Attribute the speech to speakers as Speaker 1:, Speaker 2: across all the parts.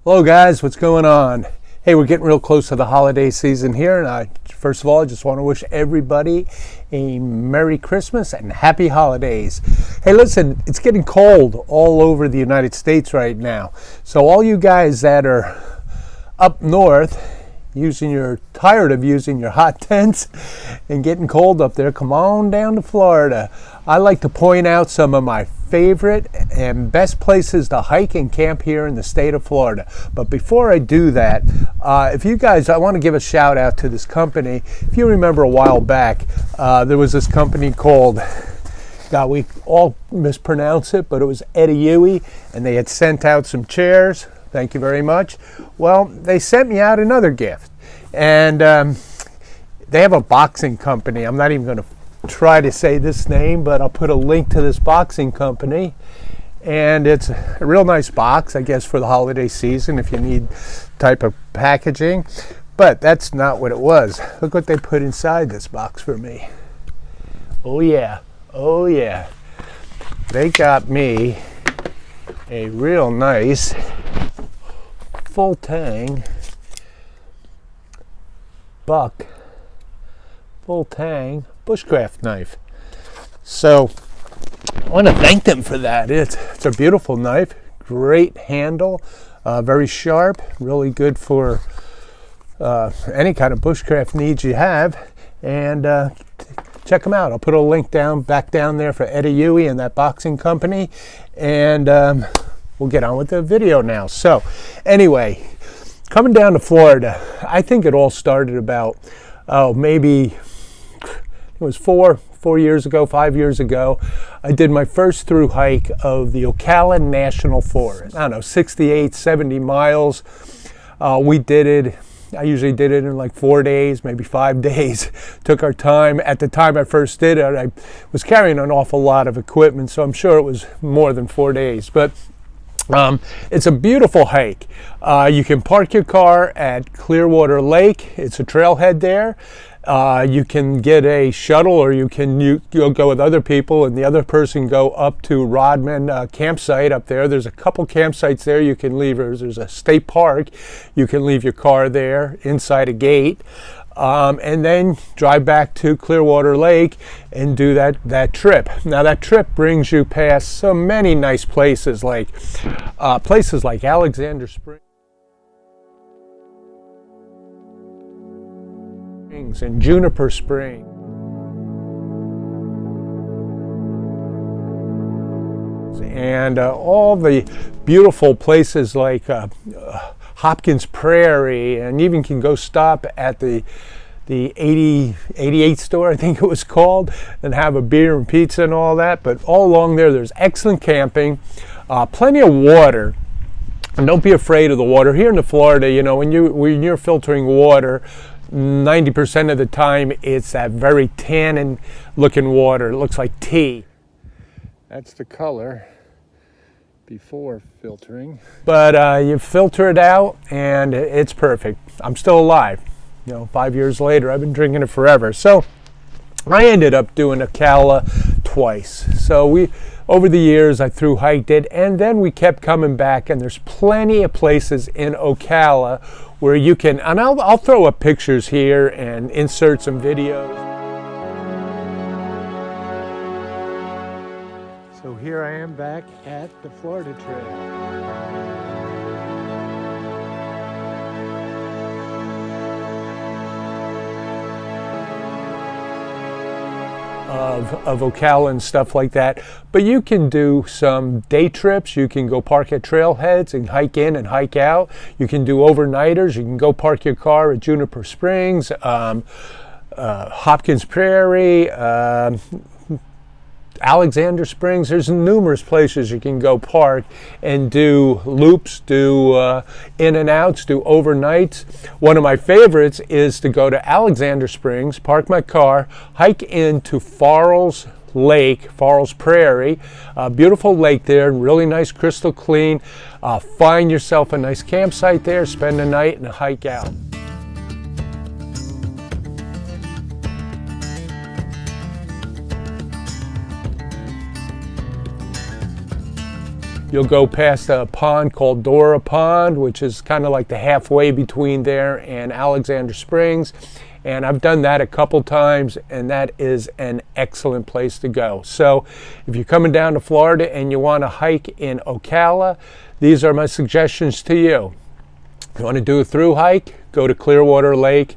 Speaker 1: Hello guys, what's going on? Hey, we're getting real close to the holiday season here, and first of all, I just want to wish everybody a Merry Christmas and Happy Holidays. Hey, listen, it's getting cold all over the United States right now. So all you guys that are up north, tired of using your hot tents and getting cold up there, come on down to Florida. I like to point out some of my favorite and best places to hike and camp here in the state of Florida. But before I do that, I want to give a shout out to this company. If you remember a while back, there was this company called, God, we all mispronounce it, but it was Eddie, and they had sent out some chairs. Thank you very much. Well, they sent me out another gift, and they have a boxing company. I'm not even going to try to say this name, but I'll put a link to this boxing company, and it's a real nice box, I guess, for the holiday season if you need type of packaging. But that's not what it was. Look what they put inside this box for me. Oh yeah, they got me a real nice full tang bushcraft knife. So I want to thank them for that. It's a beautiful knife, great handle, very sharp, really good for any kind of bushcraft needs you have. And check them out. I'll put a link back down there for Eddie and that boxing company, and we'll get on with the video now. So anyway, coming down to Florida, I think it all started about maybe it was 5 years ago. I did my first through hike of the Ocala National Forest. I don't know, 68, 70 miles. We did it. I usually did it in like 4 days, maybe 5 days. Took our time. At the time I first did it, I was carrying an awful lot of equipment, so I'm sure it was more than 4 days. But it's a beautiful hike. You can park your car at Clearwater Lake. It's a trailhead there. You can get a shuttle, or you'll go with other people, and the other person go up to Rodman campsite up there. There's a couple campsites there you can leave. There's a state park. You can leave your car there inside a gate. And then drive back to Clearwater Lake and do that trip. Now that trip brings you past so many nice places like Alexander Springs and Juniper Springs. And all the beautiful places like Hopkins Prairie, and even can go stop at the 88 store, I think it was called, and have a beer and pizza and all that. But all along there's excellent camping, plenty of water, and don't be afraid of the water. Here in Florida, when you're filtering water, 90% of the time it's that very tannin looking water. It looks like tea. That's the color before filtering, but you filter it out and it's perfect. I'm still alive. 5 years later, I've been drinking it forever. So I ended up doing Ocala twice. So over the years, I through hiked it, and then we kept coming back, and there's plenty of places in Ocala where you can, and I'll throw up pictures here and insert some videos. So here I am back at the Florida Trail. Of Ocala and stuff like that. But you can do some day trips. You can go park at trailheads and hike in and hike out. You can do overnighters. You can go park your car at Juniper Springs, Hopkins Prairie, Alexander Springs. There's numerous places you can go park and do loops, do in and outs, do overnights. One of my favorites is to go to Alexander Springs, park my car, hike into Farrell's Lake, Farrell's Prairie, beautiful lake there, really nice, crystal clean. Find yourself a nice campsite there, spend the night and hike out. you'll go past a pond called Dora Pond, which is kind of like the halfway between there and Alexander Springs. And I've done that a couple times, and that is an excellent place to go. So if you're coming down to Florida and you want to hike in Ocala, these are my suggestions to you. If you want to do a through hike, go to Clearwater Lake,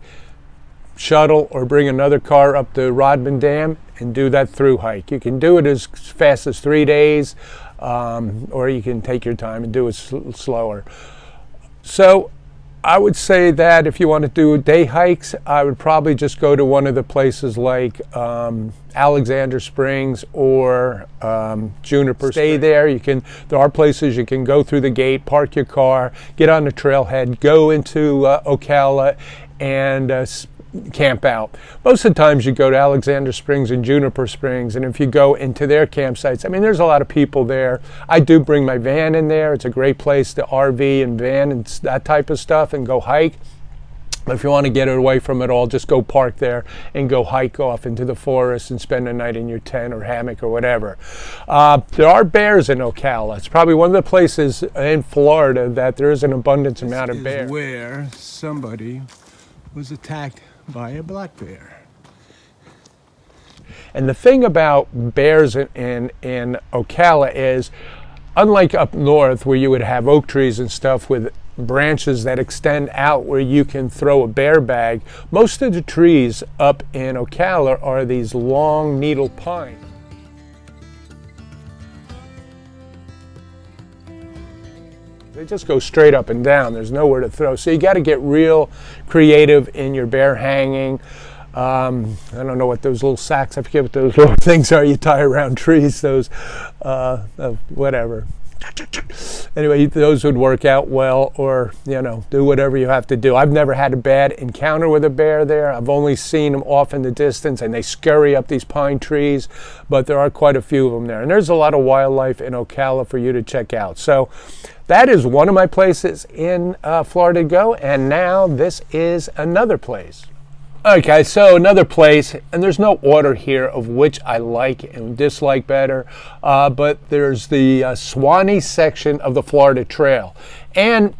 Speaker 1: shuttle, or bring another car up to Rodman Dam and do that through hike. You can do it as fast as 3 days, or you can take your time and do it slower. So I would say that if you want to do day hikes, I would probably just go to one of the places like Alexander Springs or Juniper. Stay there. There are places you can go through the gate, park your car, get on the trailhead, go into Ocala, and camp out. Most of the times you go to Alexander Springs and Juniper Springs, and if you go into their campsites, I mean, there's a lot of people there. I do bring my van in there. It's a great place to RV and van and that type of stuff and go hike. But if you want to get away from it all, just go park there and go hike off into the forest and spend the night in your tent or hammock or whatever. There are bears in Ocala. It's probably one of the places in Florida that there is an abundance amount of bears. Where somebody was attacked by a black bear. And the thing about bears in Ocala is, unlike up north where you would have oak trees and stuff with branches that extend out where you can throw a bear bag, most of the trees up in Ocala are these long needle pines. They just go straight up and down. There's nowhere to throw. So you got to get real creative in your bear hanging. I don't know what those little sacks, I forget what those little things are you tie around trees, those, whatever. Anyway, those would work out well, or, do whatever you have to do. I've never had a bad encounter with a bear there. I've only seen them off in the distance, and they scurry up these pine trees, but there are quite a few of them there. And there's a lot of wildlife in Ocala for you to check out. So that is one of my places in Florida to go, and now this is another place. Okay, so another place, and there's no order here of which I like and dislike better, but there's the Suwannee section of the Florida Trail. And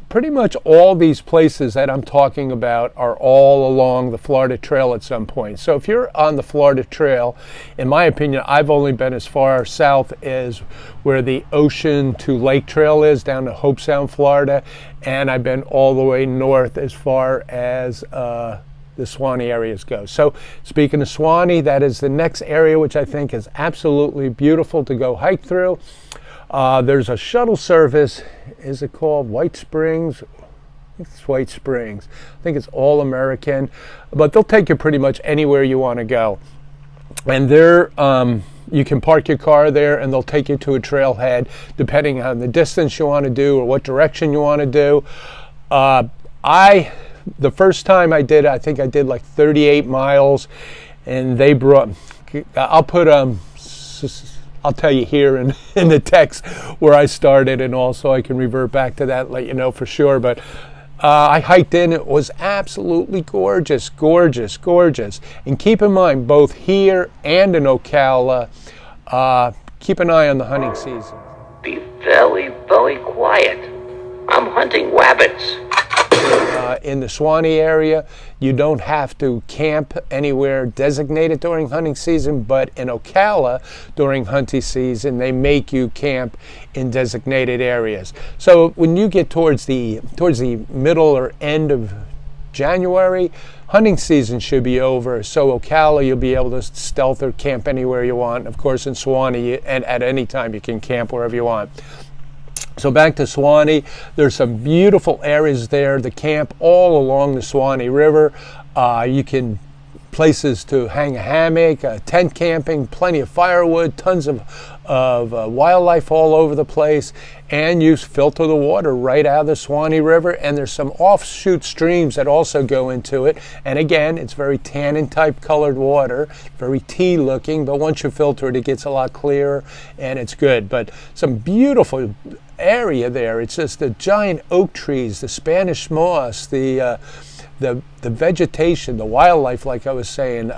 Speaker 1: pretty much all these places that I'm talking about are all along the Florida Trail at some point. So if you're on the Florida Trail, in my opinion, I've only been as far south as where the Ocean to Lake Trail is, down to Hope Sound, Florida, and I've been all the way north as far as the Suwannee areas go. So speaking of Suwannee, that is the next area which I think is absolutely beautiful to go hike through. There's a shuttle service. Is it called White Springs? It's White Springs. I think it's all American, but they'll take you pretty much anywhere you want to go. And they're you can park your car there and they'll take you to a trailhead depending on the distance you want to do or what direction you want to do. The first time I did, I think I did like 38 miles, and they brought, I'll tell you here in the text where I started, and also I can revert back to that, let you know for sure. But I hiked in. It was absolutely gorgeous, gorgeous, gorgeous. And keep in mind, both here and in Ocala, keep an eye on the hunting season.
Speaker 2: Be very, very quiet. I'm hunting rabbits.
Speaker 1: In the Suwannee area, you don't have to camp anywhere designated during hunting season, but in Ocala during hunting season, they make you camp in designated areas. So when you get towards the middle or end of January, hunting season should be over. So Ocala, you'll be able to stealth or camp anywhere you want. Of course, in Suwannee, and at any time you can camp wherever you want. So back to Suwannee, there's some beautiful areas there to camp all along the Suwannee River. You can places to hang a hammock, tent camping, plenty of firewood, tons of wildlife all over the place, and you filter the water right out of the Suwannee River. And there's some offshoot streams that also go into it. And again, it's very tannin type colored water, very tea looking, but once you filter it, it gets a lot clearer and it's good. But some beautiful area there. It's just the giant oak trees, the Spanish moss, the the vegetation, the wildlife, like I was saying.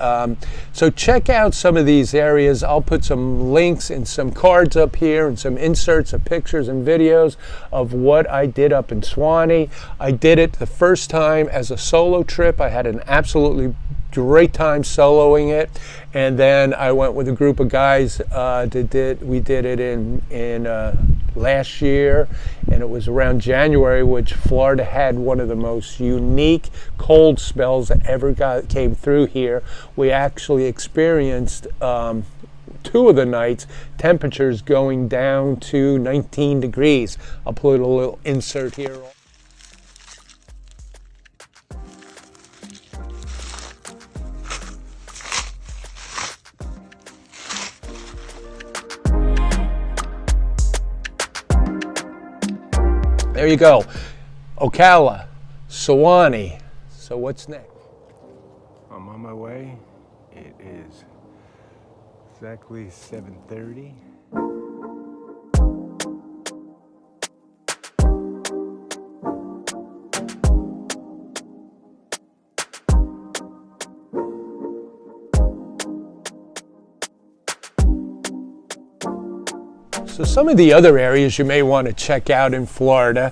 Speaker 1: So check out some of these areas. I'll put some links and some cards up here and some inserts of pictures and videos of what I did up in Suwannee. I did it the first time as a solo trip. I had an absolutely great time soloing it, and then I went with a group of guys. We did it in last year, and it was around January, which Florida had one of the most unique cold spells that ever came through here. We actually experienced 2 of the nights temperatures going down to 19 degrees. I'll put a little insert here. There you go. Ocala, Suwannee. So what's next? I'm on my way. It is exactly 7:30. So some of the other areas you may want to check out in Florida,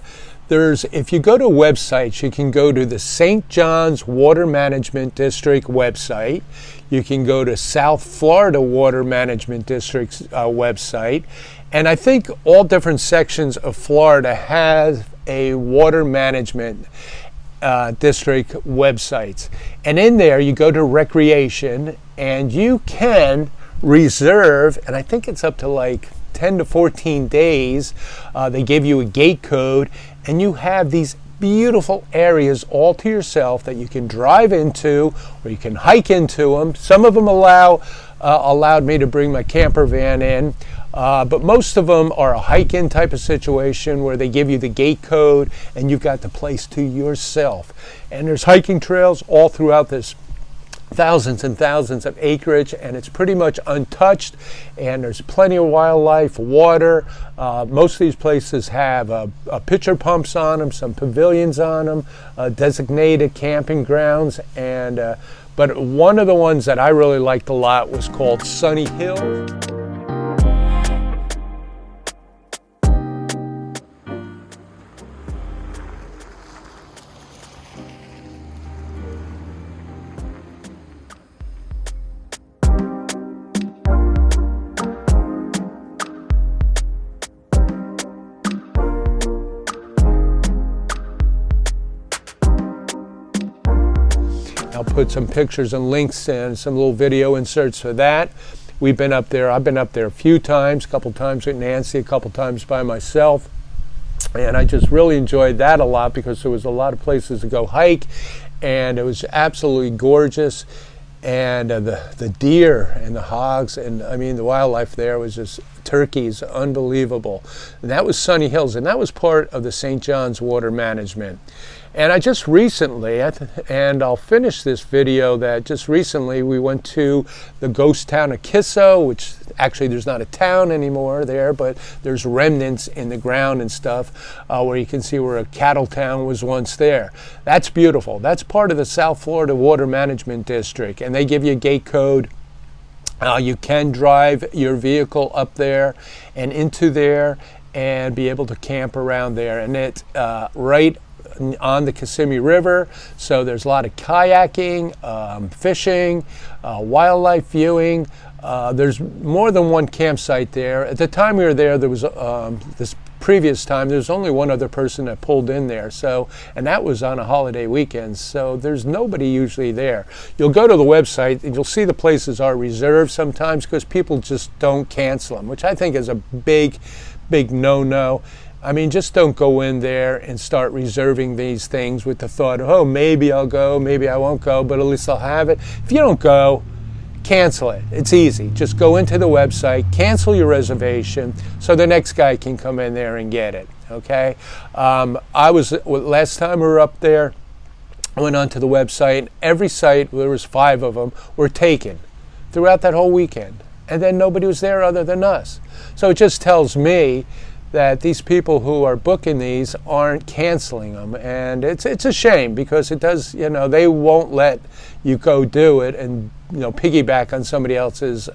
Speaker 1: if you go to websites, you can go to the St. Johns Water Management District website. You can go to South Florida Water Management District's website. And I think all different sections of Florida have a water management district websites. And in there, you go to recreation, and you can reserve, and I think it's up to like 10 to 14 days. They give you a gate code, and you have these beautiful areas all to yourself that you can drive into, or you can hike into them. Some of them allowed me to bring my camper van in, but most of them are a hike-in type of situation where they give you the gate code and you've got the place to yourself. And there's hiking trails all throughout this thousands and thousands of acreage, and it's pretty much untouched, and there's plenty of wildlife, water. Most of these places have pitcher pumps on them, some pavilions on them, designated camping grounds, and but one of the ones that I really liked a lot was called Sunny Hill. I'll put some pictures and links and some little video inserts for that. We've been up there. I've been up there a few times, a couple times with Nancy, a couple times by myself. And I just really enjoyed that a lot because there was a lot of places to go hike, and it was absolutely gorgeous. And the deer and the hogs, and I mean the wildlife there was just turkeys, unbelievable. And that was Sunny Hills, and that was part of the St. Johns Water Management. And I just recently, and I'll finish this video, that just recently we went to the ghost town of Kisso, which actually there's not a town anymore there, but there's remnants in the ground and stuff where you can see where a cattle town was once there. That's beautiful. That's part of the South Florida Water Management District, and they give you a gate code. You can drive your vehicle up there and into there and be able to camp around there. And it's right on the Kissimmee River, so there's a lot of kayaking, fishing, wildlife viewing. There's more than one campsite there. At the time we were there, there was this previous time, there's only one other person that pulled in there, and that was on a holiday weekend, so there's nobody usually there. You'll go to the website and you'll see the places are reserved sometimes because people just don't cancel them, which I think is a big no-no. I mean, just don't go in there and start reserving these things with the thought, oh, maybe I'll go, maybe I won't go, but at least I'll have it. If you don't go, cancel it. It's easy. Just go into the website, cancel your reservation, so the next guy can come in there and get it, okay? Last time we were up there, I went onto the website. Every site, there was 5 of them, were taken throughout that whole weekend. And then nobody was there other than us. So it just tells me that these people who are booking these aren't canceling them, and it's a shame, because it does, they won't let you go do it and piggyback on somebody else's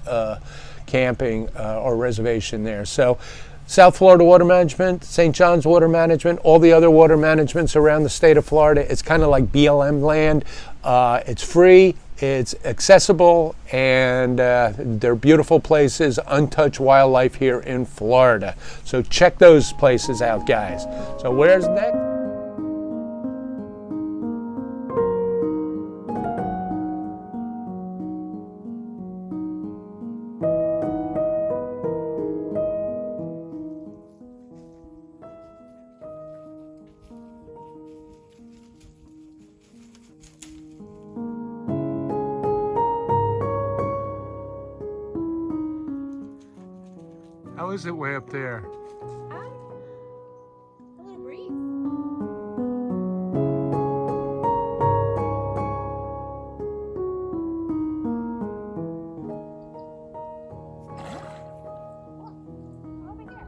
Speaker 1: camping or reservation there. So South Florida Water Management, St. John's Water Management, all the other water managements around the state of Florida, it's kind of like BLM land. It's free, it's accessible, and they're beautiful places, untouched wildlife here in Florida. So check those places out, guys. So where's next? How is it way up there?
Speaker 3: A little breeze. Over here.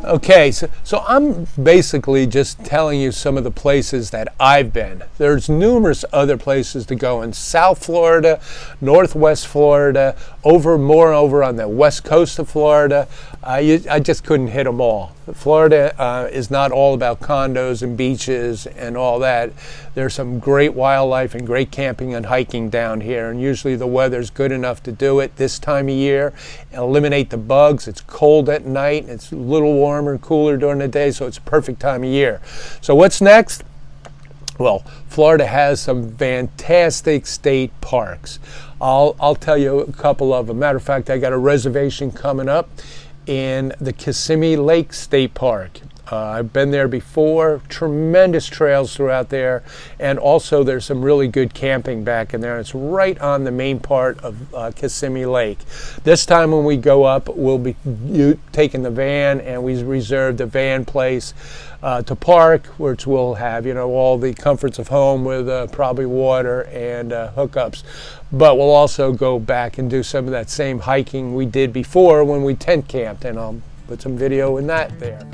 Speaker 1: Okay, so I'm basically just telling you some of the places that I've been. There's numerous other places to go in South Florida, Northwest Florida, more over on the west coast of Florida. I just couldn't hit them all. Florida is not all about condos and beaches and all that. There's some great wildlife and great camping and hiking down here, and usually the weather's good enough to do it this time of year. Eliminate the bugs. It's cold at night. It's a little warmer and cooler during the day, so it's a perfect time of year. So what's next? Well, Florida has some fantastic state parks. I'll tell you a couple of them. Matter of fact, I got a reservation coming up in the Kissimmee Lake State Park. I've been there before. Tremendous trails throughout there, and also there's some really good camping back in there. It's right on the main part of Kissimmee Lake. This time when we go up, we'll be taking the van, and we reserved a van place to park, which will have all the comforts of home with probably water and hookups. But we'll also go back and do some of that same hiking we did before when we tent camped, and I'll put some video in that there.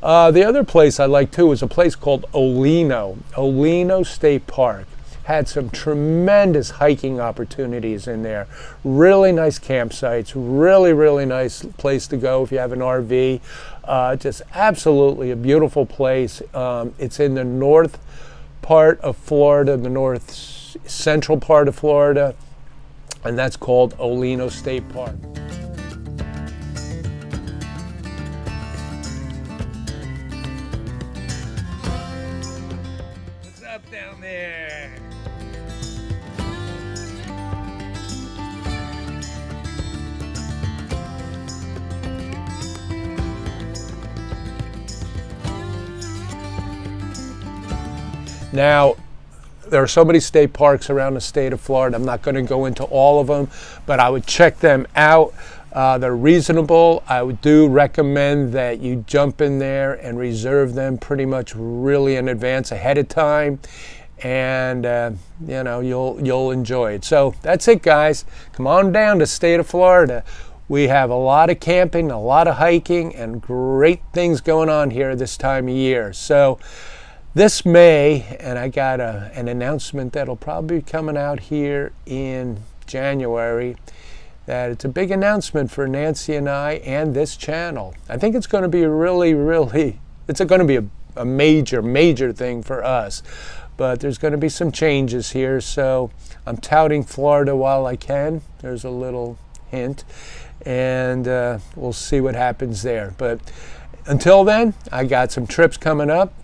Speaker 1: The other place I like too is a place called Olino State Park. Had some tremendous hiking opportunities in there. Really nice campsites, really nice place to go if you have an RV. Just absolutely a beautiful place. It's in the north part of Florida, the north central part of Florida, and that's called Olino State Park. Up down there. Now, there are so many state parks around the state of Florida. I'm not going to go into all of them, but I would check them out. They're reasonable. I do recommend that you jump in there and reserve them pretty much really in advance, ahead of time, and you'll enjoy it. So that's it, guys. Come on down to the state of Florida. We have a lot of camping, a lot of hiking, and great things going on here this time of year. So this May, and I got an announcement that'll probably be coming out here in January, that it's a big announcement for Nancy and I and this channel. I think it's going to be it's going to be a major thing for us. But there's going to be some changes here, so I'm touting Florida while I can. There's a little hint, and we'll see what happens there. But until then, I got some trips coming up.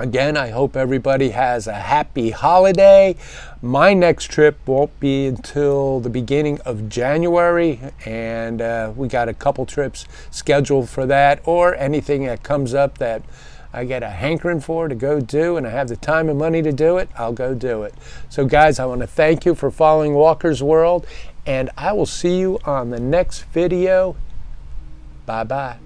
Speaker 1: Again, I hope everybody has a happy holiday. My next trip won't be until the beginning of January, and we got a couple trips scheduled for that, or anything that comes up that I get a hankering for to go do and I have the time and money to do it, I'll go do it. So guys, I want to thank you for following Walker's World, and I will see you on the next video. Bye-bye.